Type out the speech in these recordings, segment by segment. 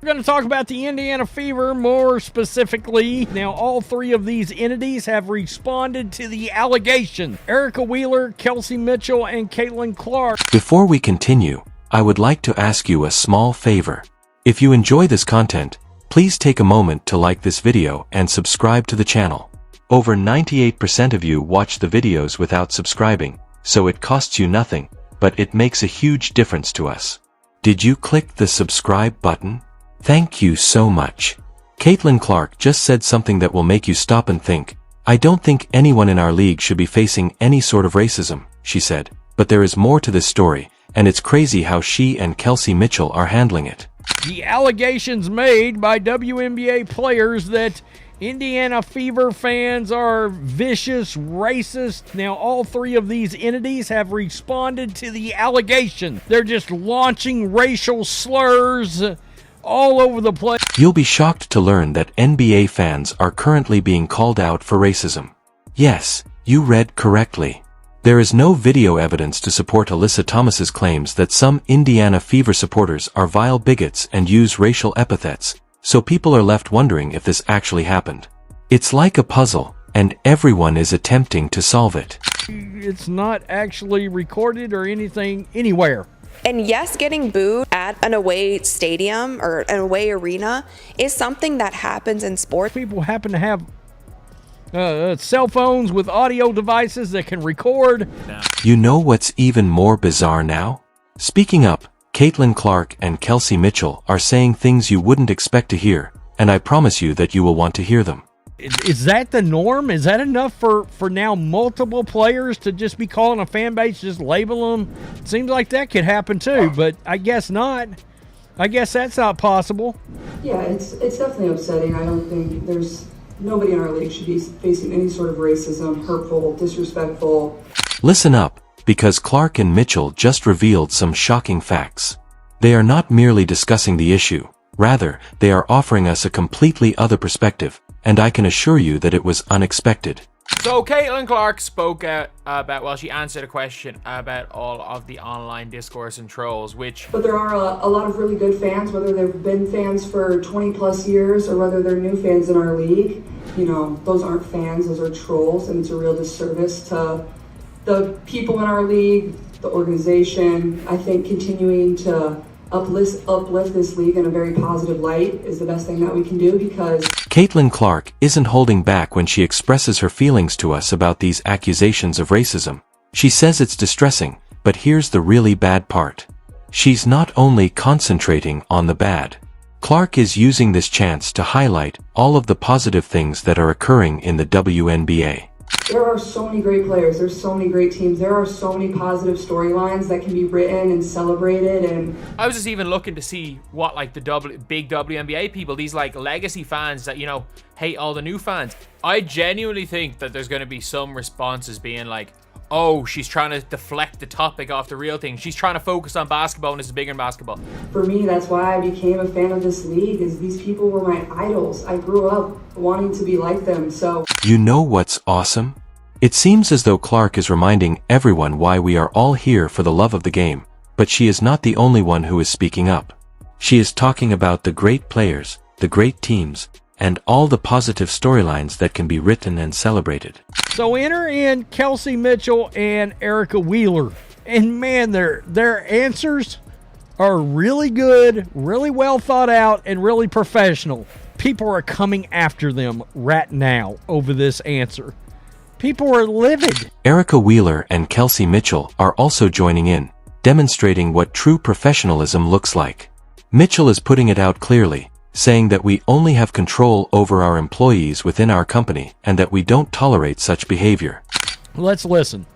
We're going to talk about the Indiana Fever more specifically. Now, all three of these entities have responded to the allegation. Erica Wheeler, Kelsey Mitchell, and Caitlin Clark. Before we continue, I would like to ask you a small favor. If you enjoy this content, please take a moment to like this video and subscribe to the channel. Over 98% of you watch the videos without subscribing, so it costs you nothing, but it makes a huge difference to us. Did you click the subscribe button? Thank you so much. Caitlin Clark just said something that will make you stop and think. I don't think anyone in our league should be facing any sort of racism, she said, but there is more to this story, and it's crazy how she and Kelsey Mitchell are handling it. The allegations made by WNBA players that Indiana Fever fans are vicious, racist. Now, all three of these entities have responded to the allegation. They're just launching racial slurs all over the place. You'll be shocked to learn that NBA fans are currently being called out for racism. Yes, you read correctly. There is no video evidence to support Alyssa Thomas's claims that some Indiana Fever supporters are vile bigots and use racial epithets, so people are left wondering if this actually happened. It's like a puzzle, and everyone is attempting to solve it. It's not actually recorded or anything anywhere. And yes, getting booed at an away stadium or an away arena is something that happens in sports. People happen to have cell phones with audio devices that can record. You know what's even more bizarre now? Speaking up, Caitlin Clark and Kelsey Mitchell are saying things you wouldn't expect to hear, and I promise you that you will want to hear them. Is that the norm? Is that enough for now multiple players to just be calling a fan base, just label them? It seems like that could happen too, but I guess not. I guess that's not possible. Yeah, it's definitely upsetting. I don't think nobody in our league should be facing any sort of racism, hurtful, disrespectful. Listen up, because Clark and Mitchell just revealed some shocking facts. They are not merely discussing the issue, rather, they are offering us a completely other perspective, and I can assure you that it was unexpected. So Caitlin Clark spoke out about, well, she answered a question about all of the online discourse and trolls, But there are a lot of really good fans, whether they've been fans for 20 plus years or whether they're new fans in our league. You know, those aren't fans, those are trolls, and it's a real disservice to the people in our league, the organization. I think continuing to uplift this league in a very positive light is the best thing that we can do, because Caitlin Clark isn't holding back when she expresses her feelings to us about these accusations of racism. She says it's distressing, but here's the really bad part. She's not only concentrating on the bad. Clark is using this chance to highlight all of the positive things that are occurring in the WNBA. there are so many great players, there's so many great teams, there are so many positive storylines that can be written and celebrated. And I was just even looking to see what like the big WNBA people, these like legacy fans that, you know, hate all the new fans. I genuinely think that there's going to be some responses being like, oh, she's trying to deflect the topic off the real thing. She's trying to focus on basketball and this is bigger than basketball. For me, that's why I became a fan of this league, is these people were my idols. I grew up wanting to be like them, so. You know what's awesome? It seems as though Clark is reminding everyone why we are all here for the love of the game, but she is not the only one who is speaking up. She is talking about the great players, the great teams, and all the positive storylines that can be written and celebrated. So enter in Kelsey Mitchell and Erica Wheeler. And man, their answers are really good, really well thought out, and really professional. People are coming after them right now over this answer. People are livid. Erica Wheeler and Kelsey Mitchell are also joining in, demonstrating what true professionalism looks like. Mitchell is putting it out clearly, saying that we only have control over our employees within our company and that we don't tolerate such behavior. Let's listen.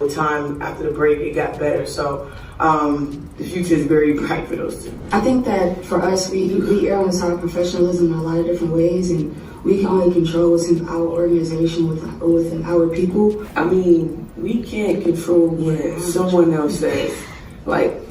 The time after the break, it got better, so the future is very bright for those two. I think that for us, we err on the side of professionalism in a lot of different ways, and we can only control what's in our organization within our people. I mean, we can't control what someone else says. Like,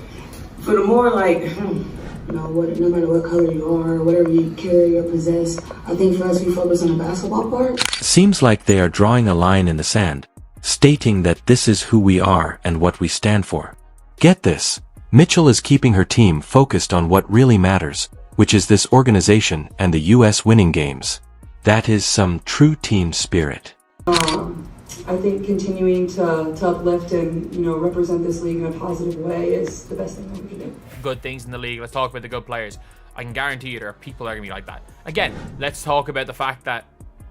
for the more like, no matter what color you are, whatever you carry or possess, I think for us, we focus on the basketball part. Seems like they are drawing a line in the sand, stating that this is who we are and what we stand for. Get this, Mitchell is keeping her team focused on what really matters, which is this organization and the U.S. winning games. That is some true team spirit. I think continuing to uplift and, represent this league in a positive way is the best thing that we can do. Good things in the league. Let's talk about the good players. I can guarantee you there are people that are going to be like that. Again, let's talk about the fact that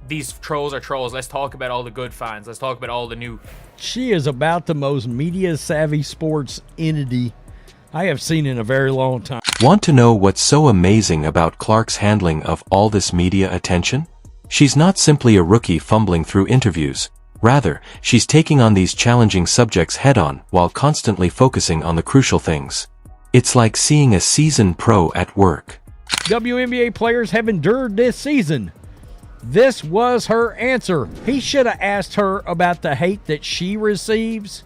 these trolls are trolls. Let's talk about all the good fans. Let's talk about all the new. She is about the most media-savvy sports entity I have seen in a very long time. Want to know what's so amazing about Clark's handling of all this media attention? She's not simply a rookie fumbling through interviews. Rather, she's taking on these challenging subjects head-on while constantly focusing on the crucial things. It's like seeing a seasoned pro at work. WNBA players have endured this season. This was her answer. He should have asked her about the hate that she receives.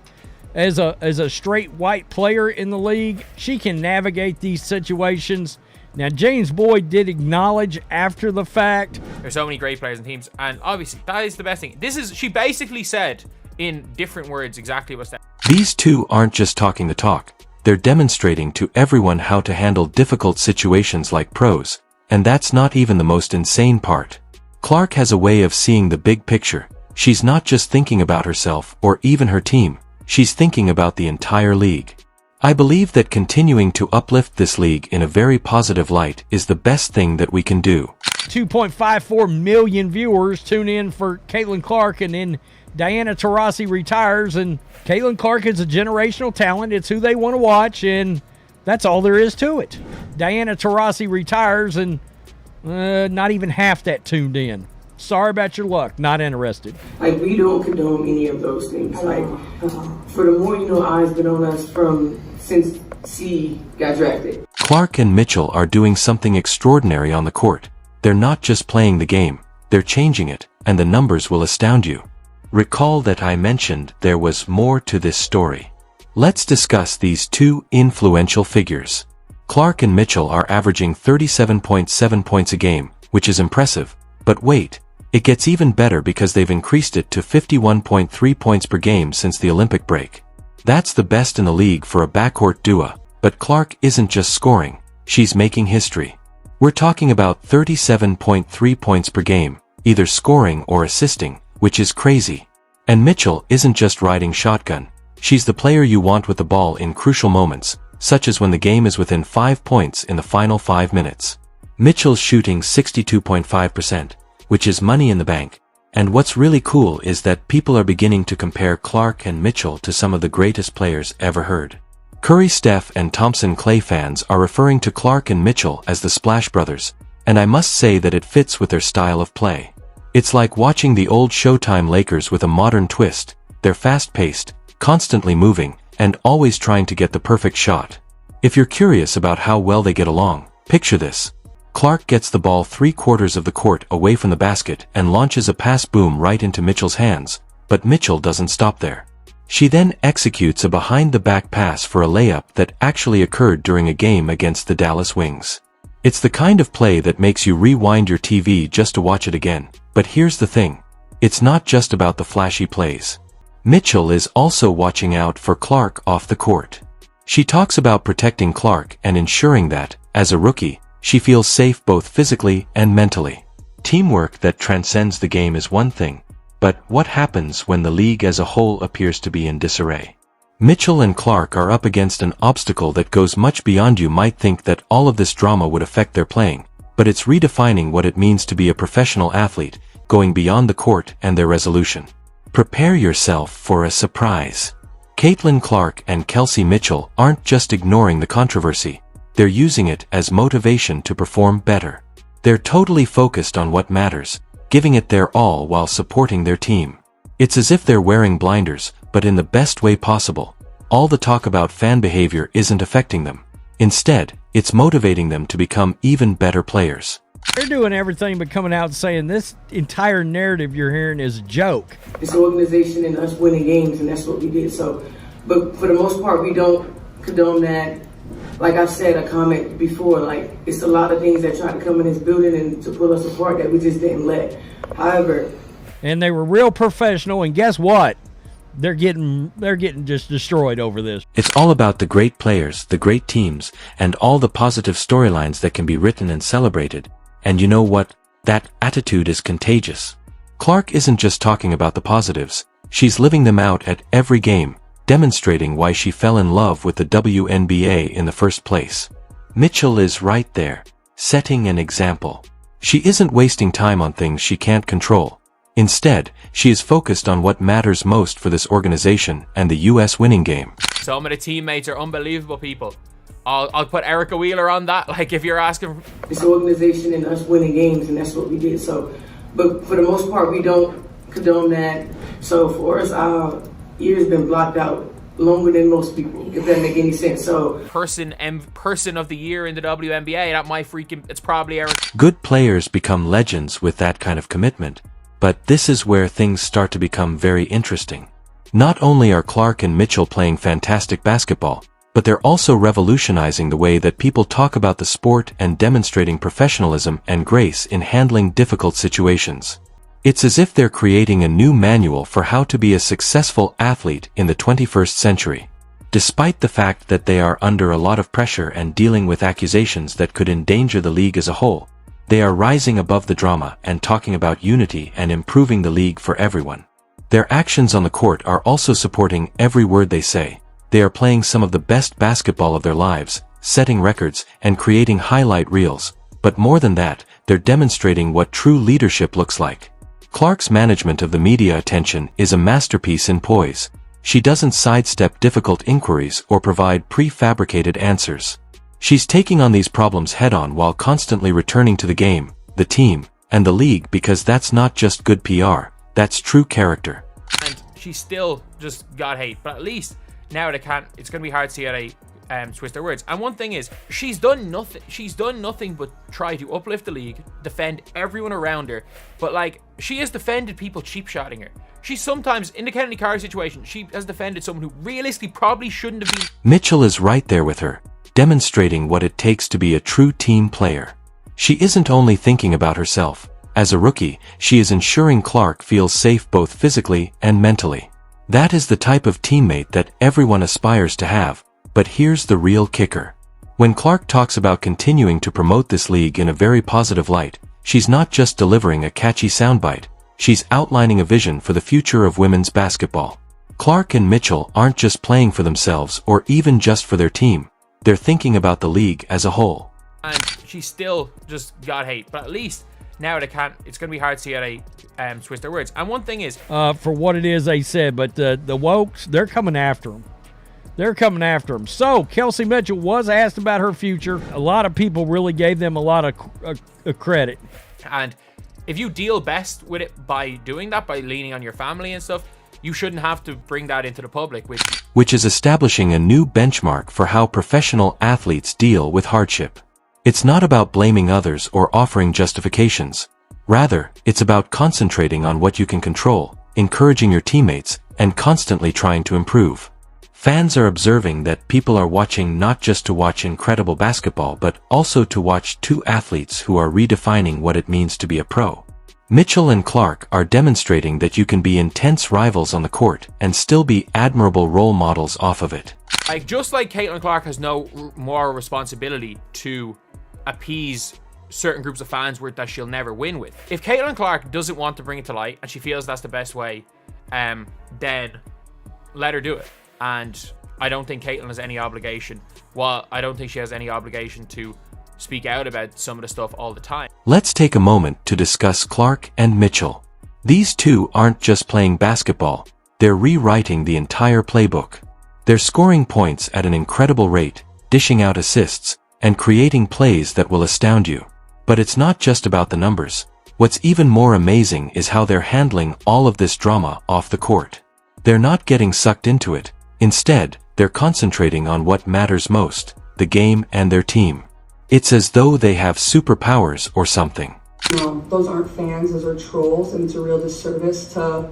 As a straight white player in the league, she can navigate these situations. Now, James Boyd did acknowledge after the fact. There's so many great players and teams, and obviously that is the best thing. She basically said in different words exactly what's that. These two aren't just talking the talk. They're demonstrating to everyone how to handle difficult situations like pros, and that's not even the most insane part. Clark has a way of seeing the big picture. She's not just thinking about herself or even her team. She's thinking about the entire league. I believe that continuing to uplift this league in a very positive light is the best thing that we can do. 2.54 million viewers tune in for Caitlin Clark, and then Diana Taurasi retires, and Caitlin Clark is a generational talent. It's who they want to watch, and that's all there is to it. Diana Taurasi retires, and not even half that tuned in. Sorry about your luck. Not interested. Like, we don't condone any of those things. Like, for the more eyes been on us since C got drafted. Clark and Mitchell are doing something extraordinary on the court. They're not just playing the game, they're changing it, and the numbers will astound you. Recall that I mentioned there was more to this story. Let's discuss these two influential figures. Clark and Mitchell are averaging 37.7 points a game, which is impressive. But wait, it gets even better because they've increased it to 51.3 points per game since the Olympic break. That's the best in the league for a backcourt duo, but Clark isn't just scoring, she's making history. We're talking about 37.3 points per game, either scoring or assisting, which is crazy. And Mitchell isn't just riding shotgun, she's the player you want with the ball in crucial moments, such as when the game is within 5 points in the final 5 minutes. Mitchell's shooting 62.5%, which is money in the bank. And what's really cool is that people are beginning to compare Clark and Mitchell to some of the greatest players ever heard. Curry, Steph, and Thompson Clay fans are referring to Clark and Mitchell as the Splash Brothers, and I must say that it fits with their style of play. It's like watching the old Showtime Lakers with a modern twist. They're fast-paced, constantly moving, and always trying to get the perfect shot. If you're curious about how well they get along, picture this. Clark gets the ball 3/4 of the court away from the basket and launches a pass boom right into Mitchell's hands, but Mitchell doesn't stop there. She then executes a behind-the-back pass for a layup that actually occurred during a game against the Dallas Wings. It's the kind of play that makes you rewind your TV just to watch it again. But here's the thing. It's not just about the flashy plays. Mitchell is also watching out for Clark off the court. She talks about protecting Clark and ensuring that, as a rookie, she feels safe both physically and mentally. Teamwork that transcends the game is one thing, but what happens when the league as a whole appears to be in disarray? Mitchell and Clark are up against an obstacle that goes much beyond. You might think that all of this drama would affect their playing, but it's redefining what it means to be a professional athlete, going beyond the court and their resolution. Prepare yourself for a surprise. Caitlin Clark and Kelsey Mitchell aren't just ignoring the controversy, they're using it as motivation to perform better. They're totally focused on what matters, giving it their all while supporting their team. It's as if they're wearing blinders, but in the best way possible. All the talk about fan behavior isn't affecting them. Instead, it's motivating them to become even better players. They're doing everything but coming out and saying this entire narrative you're hearing is a joke. It's an organization and us winning games, and that's what we did. But for the most part, we don't condone that. Like I've said, a comment before, like, it's a lot of things that try to come in this building and to pull us apart that we just didn't let. However, and they were real professional, and guess what? they're getting just destroyed over this. It's all about the great players, the great teams, and all the positive storylines that can be written and celebrated. And you know what? That attitude is contagious. Clark isn't just talking about the positives, she's living them out at every game, demonstrating why she fell in love with the WNBA in the first place. Mitchell is right there, setting an example. She isn't wasting time on things she can't control. Instead, she is focused on what matters most for this organization and the U.S. winning game. Some of the teammates are unbelievable people. I'll put Erica Wheeler on that, like if you're asking. It's the organization and us winning games, and that's what we did. So, but for the most part, we don't condone that. So for us, our year's been blocked out longer than most people, if that make any sense. So person of the year in the WNBA, that might it's probably Eric. Good players become legends with that kind of commitment. But this is where things start to become very interesting. Not only are Clark and Mitchell playing fantastic basketball, but they're also revolutionizing the way that people talk about the sport and demonstrating professionalism and grace in handling difficult situations. It's as if they're creating a new manual for how to be a successful athlete in the 21st century. Despite the fact that they are under a lot of pressure and dealing with accusations that could endanger the league as a whole, they are rising above the drama and talking about unity and improving the league for everyone. Their actions on the court are also supporting every word they say. They are playing some of the best basketball of their lives, setting records, and creating highlight reels. But more than that, they're demonstrating what true leadership looks like. Clark's management of the media attention is a masterpiece in poise. She doesn't sidestep difficult inquiries or provide prefabricated answers. She's taking on these problems head-on while constantly returning to the game, the team, and the league, because that's not just good PR, that's true character. And she still just got hate, but at least now it's going to be hard to see how they twist their words. And one thing is, she's done nothing but try to uplift the league, defend everyone around her, but like, she has defended people cheap-shotting her. She sometimes, in the Kennedy Carr situation, she has defended someone who realistically probably shouldn't have been. Mitchell is right there with her, demonstrating what it takes to be a true team player. She isn't only thinking about herself. As a rookie, she is ensuring Clark feels safe both physically and mentally. That is the type of teammate that everyone aspires to have. But here's the real kicker. When Clark talks about continuing to promote this league in a very positive light, she's not just delivering a catchy soundbite, she's outlining a vision for the future of women's basketball. Clark and Mitchell aren't just playing for themselves or even just for their team. They're thinking about the league as a whole. And she still just got hate, but at least now it's going to be hard to see how they twist their words. And one thing is, for what it is they said, but the wokes, they're coming after them. They're coming after him. So, Kelsey Mitchell was asked about her future. A lot of people really gave them a lot of credit. And if you deal best with it by doing that, by leaning on your family and stuff, you shouldn't have to bring that into the public. Which is establishing a new benchmark for how professional athletes deal with hardship. It's not about blaming others or offering justifications. Rather, it's about concentrating on what you can control, encouraging your teammates, and constantly trying to improve. Fans are observing that people are watching not just to watch incredible basketball but also to watch two athletes who are redefining what it means to be a pro. Mitchell and Clark are demonstrating that you can be intense rivals on the court and still be admirable role models off of it. Like, just like Caitlin Clark has no more responsibility to appease certain groups of fans that she'll never win with. If Caitlin Clark doesn't want to bring it to light and she feels that's the best way, then let her do it. And I don't think Caitlin has any obligation. Well, I don't think she has any obligation to speak out about some of the stuff all the time. Let's take a moment to discuss Clark and Mitchell. These two aren't just playing basketball, they're rewriting the entire playbook. They're scoring points at an incredible rate, dishing out assists, and creating plays that will astound you. But it's not just about the numbers. What's even more amazing is how they're handling all of this drama off the court. They're not getting sucked into it. Instead, they're concentrating on what matters most, the game and their team. It's as though they have superpowers or something. Those aren't fans, those are trolls, and it's a real disservice to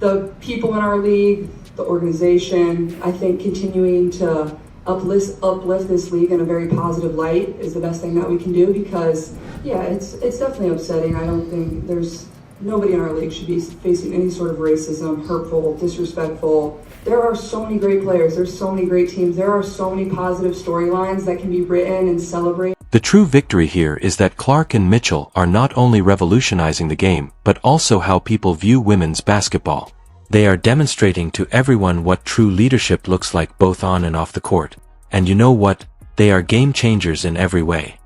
the people in our league, the organization. I think continuing to uplift this league in a very positive light is the best thing that we can do, because, yeah, it's definitely upsetting. I don't think there's nobody in our league should be facing any sort of racism, hurtful, disrespectful. There are so many great players. There's so many great teams. There are so many positive storylines that can be written and celebrated. The true victory here is that Clark and Mitchell are not only revolutionizing the game, but also how people view women's basketball. They are demonstrating to everyone what true leadership looks like both on and off the court. And you know what? They are game changers in every way.